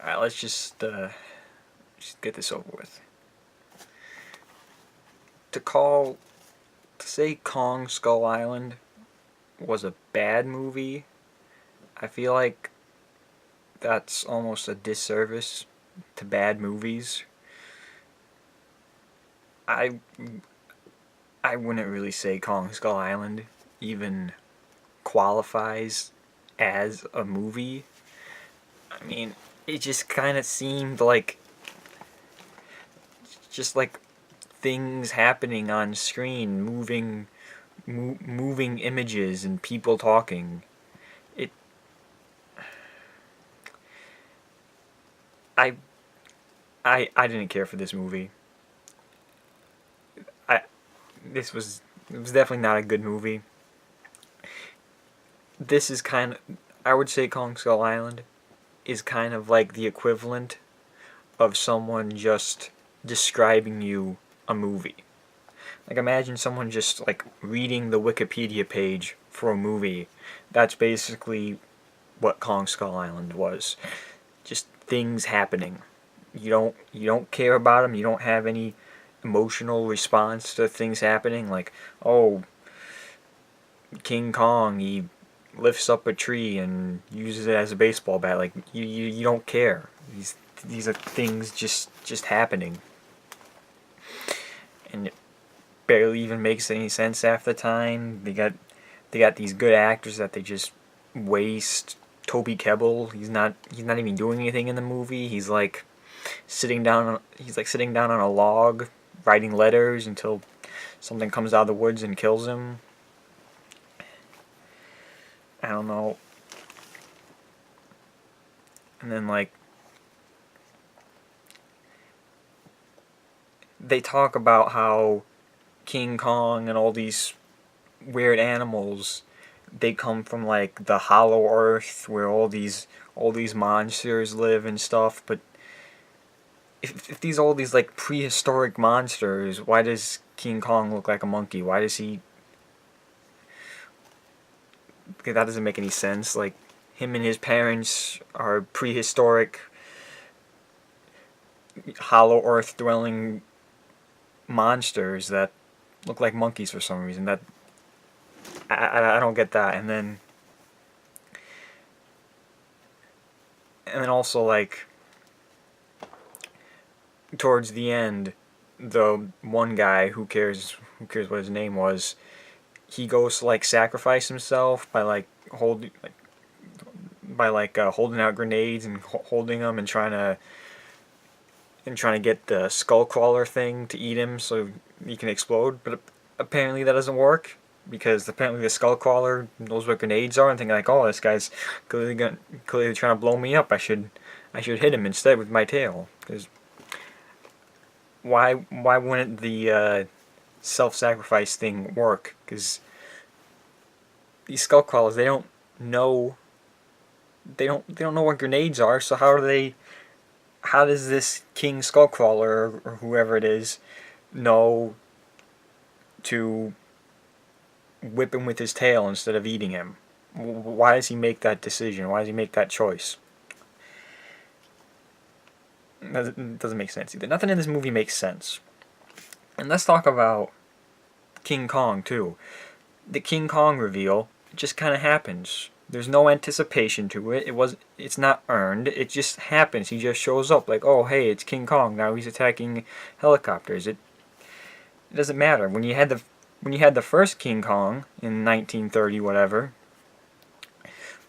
Alright, let's just get this over with. To say Kong Skull Island was a bad movie, I feel like that's almost a disservice to bad movies. I I wouldn't really say Kong Skull Island even qualifies as a movie. I mean, it just kind of seemed like just like things happening on screen, moving images and people talking. It I I didn't care for this movie. I this was It was definitely not a good movie. This is kind of I would say Kong Skull Island is kind of like the equivalent of someone just describing you a movie. Like imagine someone just like reading the Wikipedia page for a movie. That's basically what Kong Skull Island was. Just things happening. You don't care about them. You don't have any emotional response to things happening. Like, oh, King Kong, he lifts up a tree and uses it as a baseball bat. Like you don't care. These are things just happening, and it barely even makes any sense half the time. They got these good actors that they just waste. Toby Kebbell, he's not even doing anything in the movie. He's like sitting down on a log writing letters until something comes out of the woods and kills him. I don't know. And then like they talk about how King Kong and all these weird animals, they come from like the Hollow Earth where all these monsters live and stuff. But if these all these like prehistoric monsters, why does King Kong look like a monkey? Why does he? Okay, that doesn't make any sense. Like him and his parents are prehistoric Hollow Earth dwelling monsters that look like monkeys for some reason. That I don't get that. And then also like towards the end, the one guy, who cares what his name was, he goes to like sacrifice himself by like holding out grenades and holding them and trying to get the skull crawler thing to eat him so he can explode. But apparently that doesn't work because apparently the skull crawler knows what grenades are and thinking like, oh, this guy's clearly trying to blow me up. I should hit him instead with my tail. Because why wouldn't the self-sacrifice thing work? Because these skull crawlers, know they don't know what grenades are. So how does this King Skullcrawler or whoever it is know to whip him with his tail instead of eating him? Why does he make that decision? Why does he make that choice? It doesn't make sense either. Nothing in this movie makes sense. And let's talk about King Kong too. The King Kong reveal just kind of happens. There's no anticipation to it. It's not earned. It just happens. He just shows up like, oh hey, it's King Kong. Now he's attacking helicopters. It doesn't matter. When you had the first King Kong in 1930 whatever,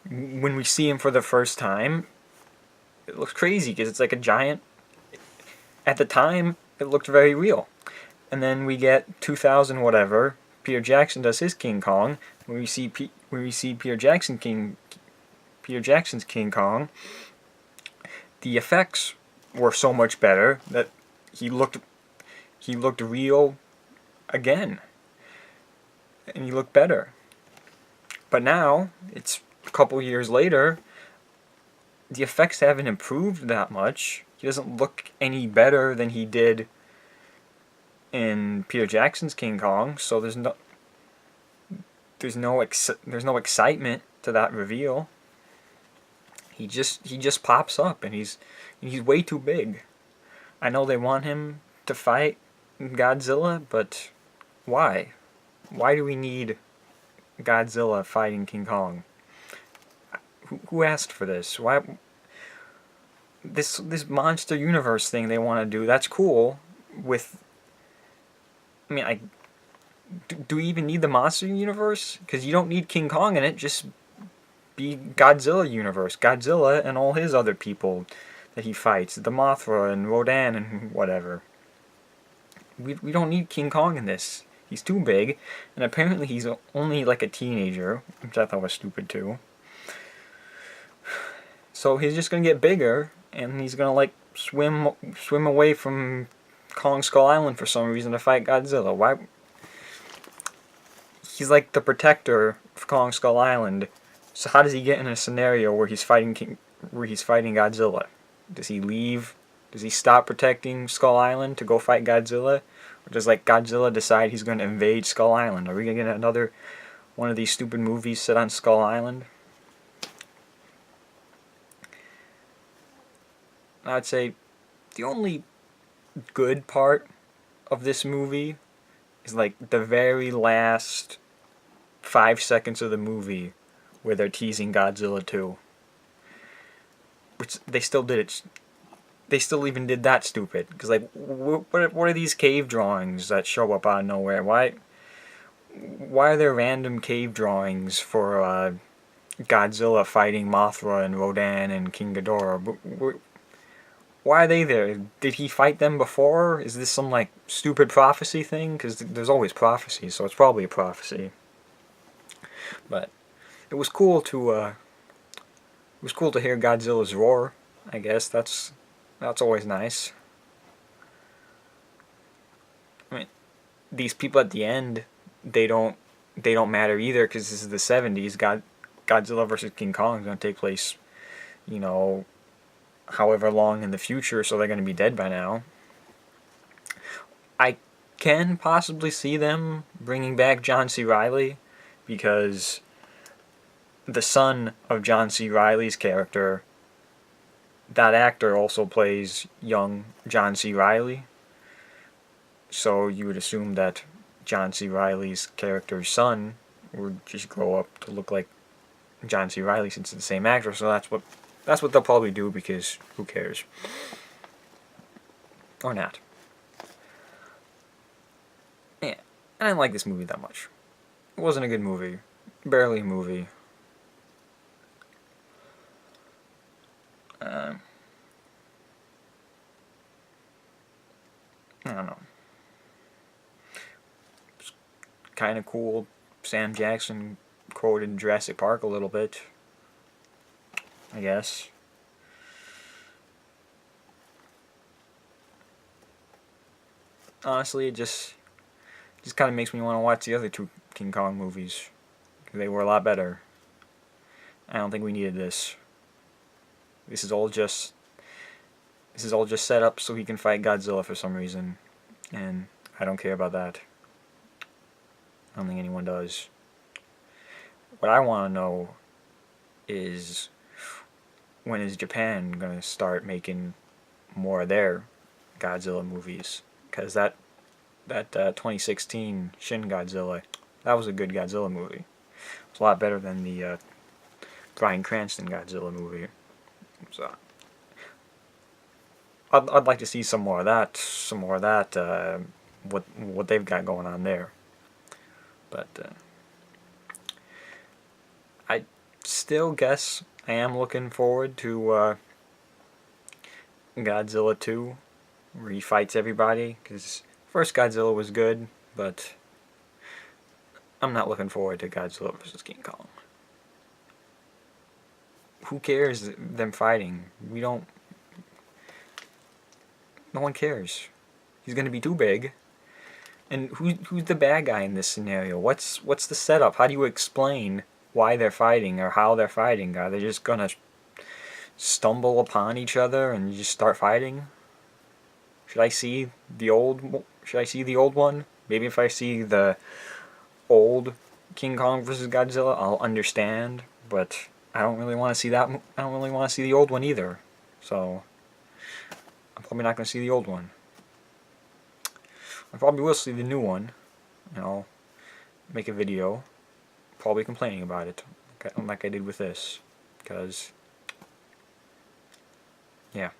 when we see him for the first time, it looks crazy because it's like a giant. At the time, it looked very real. And then we get 2000 whatever. Peter Jackson does his King Kong. When we see Peter Jackson's King Kong, the effects were so much better that he looked real again, and he looked better. But now it's a couple years later. The effects haven't improved that much. He doesn't look any better than he did in Peter Jackson's King Kong. So there's no excitement to that reveal. He just pops up, and he's way too big. I know they want him to fight Godzilla, but why? Why do we need Godzilla fighting King Kong? Who asked for this? Why this monster universe thing they want to do? That's cool. With I mean, do we even need the monster universe? Because you don't need King Kong in it. Just be Godzilla universe. Godzilla and all his other people that he fights, the Mothra and Rodan and whatever. We don't need King Kong in this. He's too big, and apparently he's only like a teenager, which I thought was stupid too. So he's just gonna get bigger, and he's gonna like swim away from Kong Skull Island for some reason to fight Godzilla. Why? He's like the protector of Kong Skull Island. So how does he get in a scenario where he's fighting Godzilla? Does he leave? Does he stop protecting Skull Island to go fight Godzilla? Or does like Godzilla decide he's going to invade Skull Island? Are we going to get another one of these stupid movies set on Skull Island? I'd say the only good part of this movie is like the very last 5 seconds of the movie where they're teasing Godzilla 2. Which they still did it. They still even did that stupid. Because, like, what are these cave drawings that show up out of nowhere? Why are there random cave drawings for Godzilla fighting Mothra and Rodan and King Ghidorah? Why are they there? Did he fight them before? Is this some, like, stupid prophecy thing? Because there's always prophecy, so it's probably a prophecy. But it was cool to hear Godzilla's roar. I guess that's always nice. I mean, these people at the end, they don't matter either, because this is the 70s. Godzilla versus King Kong is going to take place, however long in the future, so they're going to be dead by now. I can possibly see them bringing back John C. Reilly, because the son of John C. Reilly's character, that actor also plays young John C. Reilly. So you would assume that John C. Reilly's character's son would just grow up to look like John C. Reilly, since it's the same actor. So that's what they'll probably do, because who cares? Or not. Yeah, I didn't like this movie that much. It wasn't a good movie. Barely a movie. I don't know. It's kind of cool. Sam Jackson quoted Jurassic Park a little bit, I guess. Honestly, it just kind of makes me want to watch the other two King Kong movies. They were a lot better. I don't think we needed this. This is all just set up so he can fight Godzilla for some reason, and I don't care about that. I don't think anyone does. What I want to know is, when is Japan going to start making more of their Godzilla movies? Because that 2016 Shin Godzilla, that was a good Godzilla movie. It's a lot better than the Bryan Cranston Godzilla movie. So I'd like to see some more of that. What they've got going on there. But I still guess I am looking forward to Godzilla 2, where he fights everybody. Because first Godzilla was good, but I'm not looking forward to Godzilla vs. King Kong. Who cares them fighting? No one cares. He's gonna be too big. And who's the bad guy in this scenario? What's the setup? How do you explain why they're fighting or how they're fighting? Are they just gonna stumble upon each other and just start fighting? Should I see the old one? Maybe if I see the old King Kong vs. Godzilla, I'll understand. But I don't really want to see that. I don't really want to see the old one either. So I'm probably not going to see the old one. I probably will see the new one, and I'll make a video, probably complaining about it, like I did with this, because yeah.